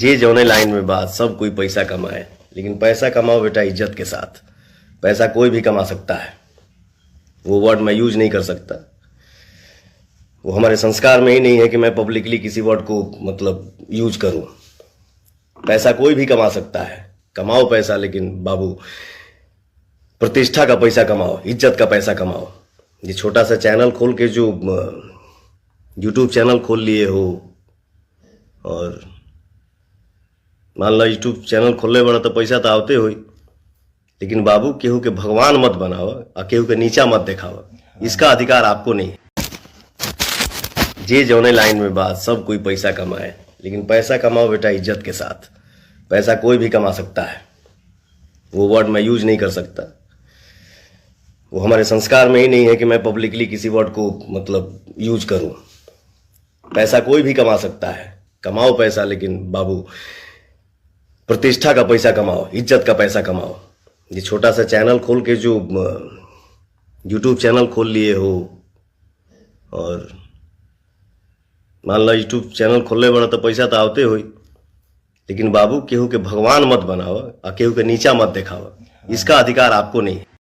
जे जौने लाइन में बात सब कोई पैसा कमाए, लेकिन पैसा कमाओ बेटा इज्जत के साथ। पैसा कोई भी कमा सकता है, वो वर्ड मैं यूज नहीं कर सकता। वो हमारे संस्कार में ही नहीं है कि मैं पब्लिकली किसी वर्ड को मतलब यूज करूं। पैसा कोई भी कमा सकता है, कमाओ पैसा, लेकिन बाबू प्रतिष्ठा का पैसा कमाओ, इज्जत का पैसा कमाओ। ये छोटा सा चैनल खोल के जो यूट्यूब चैनल खोल लिए हो, और मान लो यूट्यूब चैनल खोलने बड़ा तो पैसा तो आवते हो, लेकिन बाबू केहू के भगवान मत बनाओ और केहू के नीचा मत दिखाओ। इसका अधिकार आपको नहीं है। जे जौने लाइन में बात सब कोई पैसा कमाए, लेकिन पैसा कमाओ बेटा इज्जत के साथ। पैसा कोई भी कमा सकता है, वो वर्ड मैं यूज नहीं कर सकता। वो हमारे संस्कार में ही नहीं है कि मैं पब्लिकली किसी वर्ड को मतलब यूज करूं। पैसा कोई भी कमा सकता है, कमाओ पैसा, लेकिन बाबू प्रतिष्ठा का पैसा कमाओ, इज्जत का पैसा कमाओ। ये छोटा सा चैनल खोल के जो यूट्यूब चैनल खोल लिए हो, और मान लो यूट्यूब चैनल खोलने बड़ा तो पैसा तो आवते हो, लेकिन बाबू केहू के भगवान मत बनाओ और केहू के नीचा मत दिखाओ। इसका अधिकार आपको नहीं है।